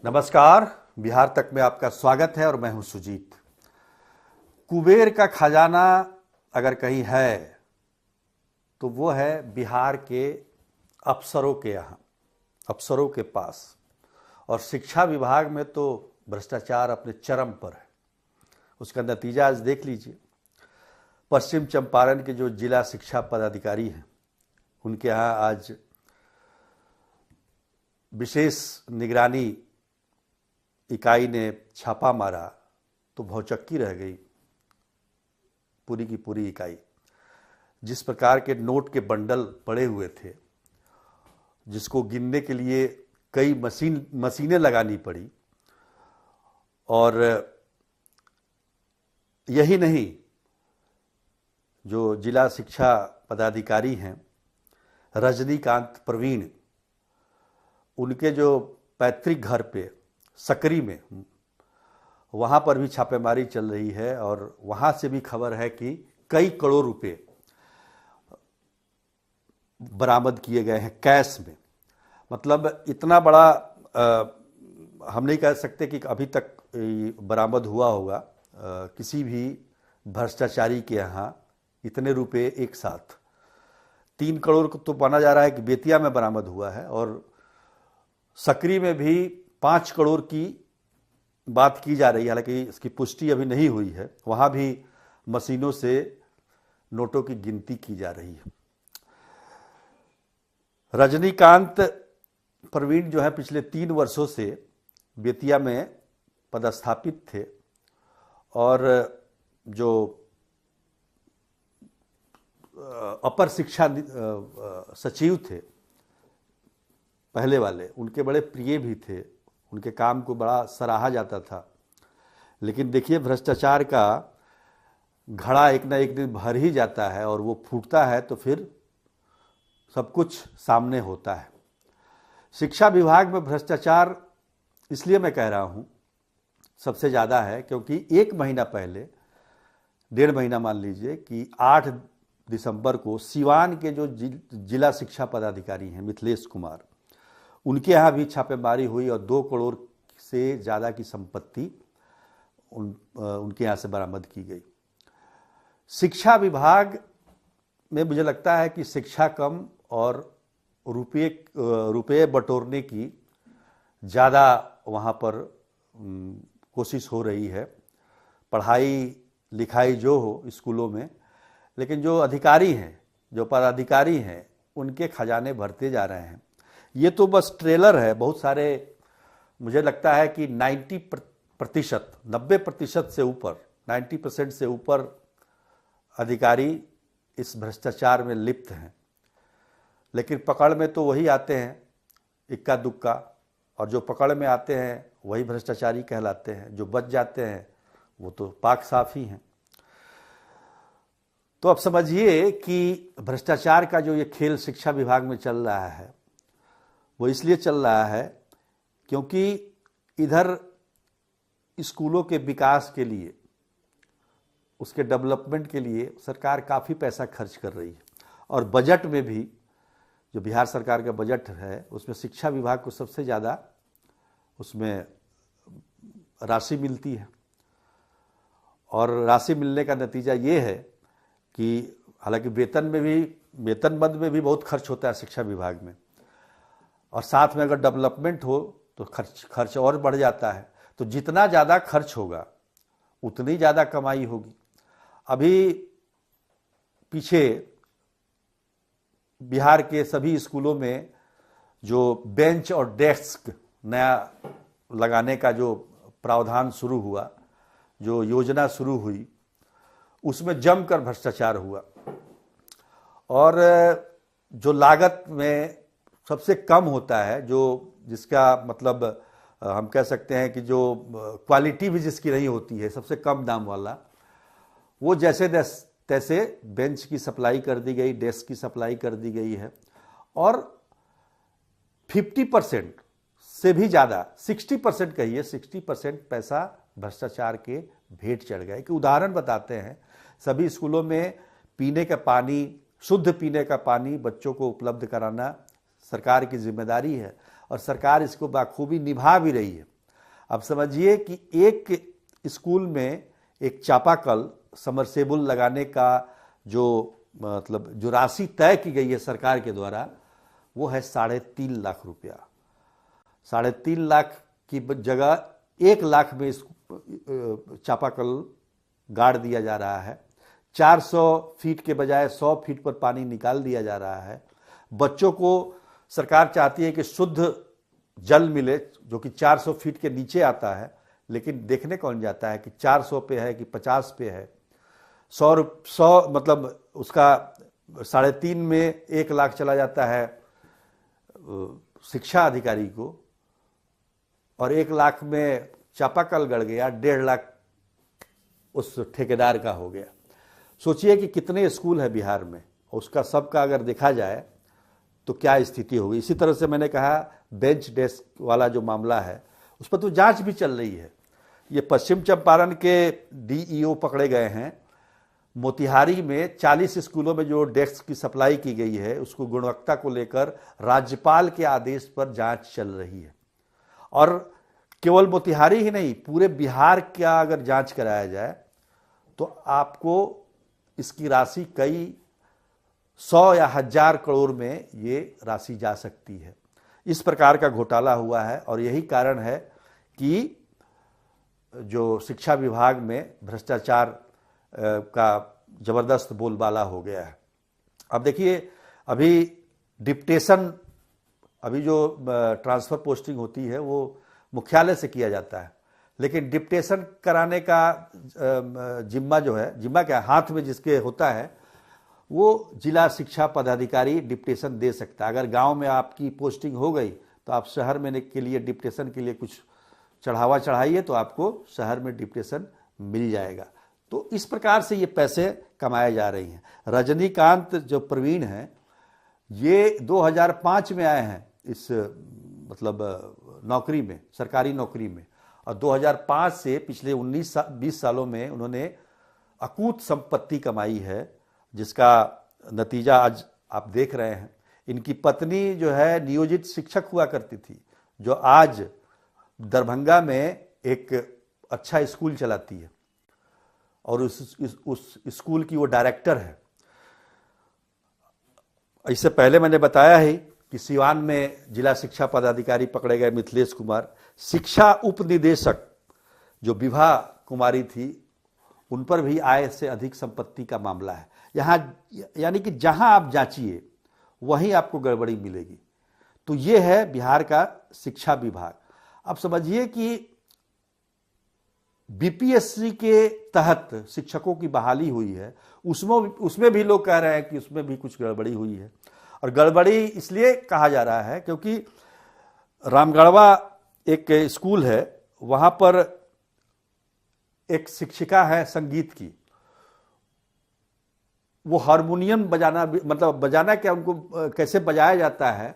नमस्कार। बिहार तक में आपका स्वागत है और मैं हूं सुजीत। कुबेर का खजाना अगर कहीं है तो वो है बिहार के अफसरों के यहाँ, अफसरों के पास। और शिक्षा विभाग में तो भ्रष्टाचार अपने चरम पर है। उसका नतीजा आज देख लीजिए। पश्चिम चंपारण के जो जिला शिक्षा पदाधिकारी हैं उनके यहाँ आज विशेष निगरानी इकाई ने छापा मारा तो भौचक्की रह गई पूरी की पूरी इकाई। जिस प्रकार के नोट के बंडल पड़े हुए थे, जिसको गिनने के लिए कई मशीनें लगानी पड़ी। और यही नहीं, जो जिला शिक्षा पदाधिकारी हैं रजनीकांत प्रवीण, उनके जो पैतृक घर पे सकरी में, वहाँ पर भी छापेमारी चल रही है। और वहाँ से भी खबर है कि कई करोड़ रुपए बरामद किए गए हैं कैश में। मतलब इतना बड़ा हम नहीं कह सकते कि अभी तक बरामद हुआ होगा किसी भी भ्रष्टाचारी के यहाँ इतने रुपए एक साथ। 3 करोड़ तो माना जा रहा है कि बेतिया में बरामद हुआ है, और सकरी में भी 5 करोड़ की बात की जा रही है। हालांकि इसकी पुष्टि अभी नहीं हुई है। वहाँ भी मशीनों से नोटों की गिनती की जा रही है। रजनीकांत प्रवीण जो है पिछले 3 वर्षों से बेतिया में पदस्थापित थे, और जो अपर शिक्षा सचिव थे पहले वाले, उनके बड़े प्रिय भी थे। उनके काम को बड़ा सराहा जाता था। लेकिन देखिए, भ्रष्टाचार का घड़ा एक ना एक दिन भर ही जाता है, और वो फूटता है तो फिर सब कुछ सामने होता है। शिक्षा विभाग में भ्रष्टाचार इसलिए मैं कह रहा हूँ सबसे ज़्यादा है क्योंकि 1 महीना पहले, 1.5 महीना मान लीजिए कि 8 दिसंबर को सिवान के जो जिला शिक्षा पदाधिकारी हैं मिथिलेश कुमार, उनके यहाँ भी छापेमारी हुई और 2 करोड़ से ज़्यादा की संपत्ति उनके यहाँ से बरामद की गई। शिक्षा विभाग में मुझे लगता है कि शिक्षा कम और रुपये बटोरने की ज़्यादा वहाँ पर कोशिश हो रही है। पढ़ाई लिखाई जो हो स्कूलों में, लेकिन जो अधिकारी हैं, जो पदाधिकारी हैं, उनके खजाने भरते जा रहे हैं। ये तो बस ट्रेलर है। बहुत सारे, मुझे लगता है कि 90% से ऊपर, 90% से ऊपर अधिकारी इस भ्रष्टाचार में लिप्त हैं। लेकिन पकड़ में तो वही आते हैं इक्का दुक्का, और जो पकड़ में आते हैं वही भ्रष्टाचारी कहलाते हैं। जो बच जाते हैं वो तो पाक साफ ही हैं। तो अब समझिए कि भ्रष्टाचार का जो ये खेल शिक्षा विभाग में चल रहा है वो इसलिए चल रहा है क्योंकि इधर स्कूलों के विकास के लिए, उसके डेवलपमेंट के लिए सरकार काफ़ी पैसा खर्च कर रही है। और बजट में भी, जो बिहार सरकार का बजट है, उसमें शिक्षा विभाग को सबसे ज़्यादा उसमें राशि मिलती है। और राशि मिलने का नतीजा ये है कि हालांकि वेतन मद में भी बहुत खर्च होता है शिक्षा विभाग में, और साथ में अगर डेवलपमेंट हो तो खर्च और बढ़ जाता है। तो जितना ज़्यादा खर्च होगा उतनी ज़्यादा कमाई होगी। अभी पीछे बिहार के सभी स्कूलों में जो बेंच और डेस्क नया लगाने का जो प्रावधान शुरू हुआ, जो योजना शुरू हुई, उसमें जमकर भ्रष्टाचार हुआ। और जो लागत में सबसे कम होता है, जो जिसका मतलब हम कह सकते हैं कि जो क्वालिटी भी जिसकी नहीं होती है, सबसे कम दाम वाला, वो जैसे तैसे बेंच की सप्लाई कर दी गई, डेस्क की सप्लाई कर दी गई है। और 50% से भी ज़्यादा, 60% कहिए, 60% पैसा भ्रष्टाचार के भेंट चढ़ गए। कि उदाहरण बताते हैं, सभी स्कूलों में पीने का पानी, शुद्ध पीने का पानी बच्चों को उपलब्ध कराना सरकार की जिम्मेदारी है, और सरकार इसको बाखूबी निभा भी रही है। अब समझिए कि एक स्कूल में एक चापाकल समरसेबुल लगाने का जो मतलब जो राशि तय की गई है सरकार के द्वारा, वो है 3.5 लाख रुपया। 3.5 लाख की जगह 1 लाख में इस चापाकल गाड़ दिया जा रहा है। 400 फीट के बजाय 100 फीट पर पानी निकाल दिया जा रहा है। बच्चों को सरकार चाहती है कि शुद्ध जल मिले, जो कि 400 फीट के नीचे आता है, लेकिन देखने कौन जाता है कि 400 पे है कि 50 पे है। 100 मतलब उसका 3.5 में 1 लाख चला जाता है शिक्षा अधिकारी को, और 1 लाख में चापाकल गड़ गया, 1.5 लाख उस ठेकेदार का हो गया। सोचिए कि कितने स्कूल है बिहार में, उसका सबका अगर देखा जाए तो क्या स्थिति होगी। इसी तरह से मैंने कहा बेंच डेस्क वाला जो मामला है उस पर तो जांच भी चल रही है। ये पश्चिम चंपारण के डीईओ पकड़े गए हैं। मोतिहारी में 40 स्कूलों में जो डेस्क की सप्लाई की गई है उसको गुणवत्ता को लेकर राज्यपाल के आदेश पर जांच चल रही है। और केवल मोतिहारी ही नहीं, पूरे बिहार का अगर जांच कराया जाए तो आपको इसकी राशि कई 100 या 1000 करोड़ में ये राशि जा सकती है। इस प्रकार का घोटाला हुआ है और यही कारण है कि जो शिक्षा विभाग में भ्रष्टाचार का जबरदस्त बोलबाला हो गया है। अब देखिए, अभी डिप्टेशन, अभी जो ट्रांसफर पोस्टिंग होती है वो मुख्यालय से किया जाता है, लेकिन डिप्टेशन कराने का जिम्मा जो है, जिम्मा क्या, हाथ में जिसके होता है, वो जिला शिक्षा पदाधिकारी डिप्टेशन दे सकता है। अगर गांव में आपकी पोस्टिंग हो गई तो आप शहर में के लिए डिप्टेशन के लिए कुछ चढ़ावा चढ़ाइए तो आपको शहर में डिप्टेशन मिल जाएगा। तो इस प्रकार से ये पैसे कमाए जा रही हैं। रजनीकांत जो प्रवीण हैं, ये 2005 में आए हैं इस मतलब नौकरी में, सरकारी नौकरी में, और 2005 से पिछले 19-20 सालों में उन्होंने अकूत संपत्ति कमाई है, जिसका नतीजा आज आप देख रहे हैं। इनकी पत्नी जो है नियोजित शिक्षक हुआ करती थी, जो आज दरभंगा में एक अच्छा स्कूल चलाती है और उस स्कूल की वो डायरेक्टर है। इससे पहले मैंने बताया है कि सिवान में जिला शिक्षा पदाधिकारी पकड़े गए मिथिलेश कुमार। शिक्षा उप निदेशक जो विभा कुमारी थी, उन पर भी आय से अधिक संपत्ति का मामला है। यहाँ यानी कि जहां आप जांचिए वहीं आपको गड़बड़ी मिलेगी। तो ये है बिहार का शिक्षा विभाग। अब समझिए कि बीपीएससी के तहत शिक्षकों की बहाली हुई है, उसमें भी लोग कह रहे हैं कि उसमें भी कुछ गड़बड़ी हुई है। और गड़बड़ी इसलिए कहा जा रहा है क्योंकि रामगढ़वा एक स्कूल है, वहां पर एक शिक्षिका है संगीत की, वो हारमोनियम बजाना, मतलब बजाना क्या, उनको कैसे बजाया जाता है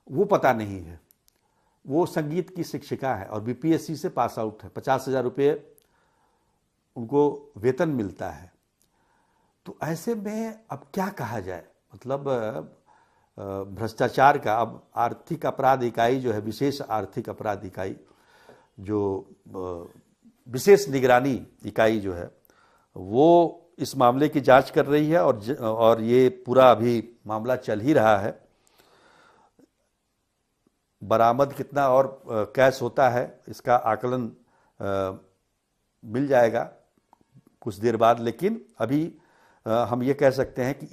वो पता नहीं है। वो संगीत की शिक्षिका है और बीपीएससी से पास आउट है। 50,000 रुपये उनको वेतन मिलता है। तो ऐसे में अब क्या कहा जाए, मतलब भ्रष्टाचार का अब आर्थिक अपराध इकाई जो है, विशेष आर्थिक अपराध इकाई, जो विशेष निगरानी इकाई जो है, वो इस मामले की जांच कर रही है और ये पूरा अभी मामला चल ही रहा है। बरामद कितना और कैश होता है इसका आकलन मिल जाएगा कुछ देर बाद, लेकिन अभी हम ये कह सकते हैं कि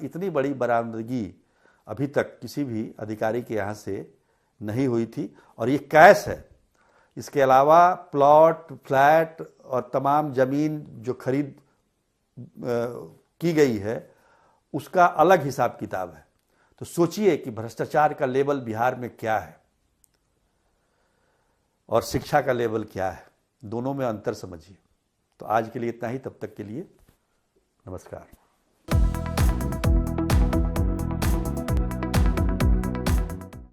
इतनी बड़ी बरामदगी अभी तक किसी भी अधिकारी के यहाँ से नहीं हुई थी। और ये कैश है। इसके अलावा प्लॉट, फ्लैट और तमाम जमीन जो खरीद की गई है उसका अलग हिसाब किताब है। तो सोचिए कि भ्रष्टाचार का लेवल बिहार में क्या है और शिक्षा का लेवल क्या है, दोनों में अंतर समझिए। तो आज के लिए इतना ही, तब तक के लिए नमस्कार।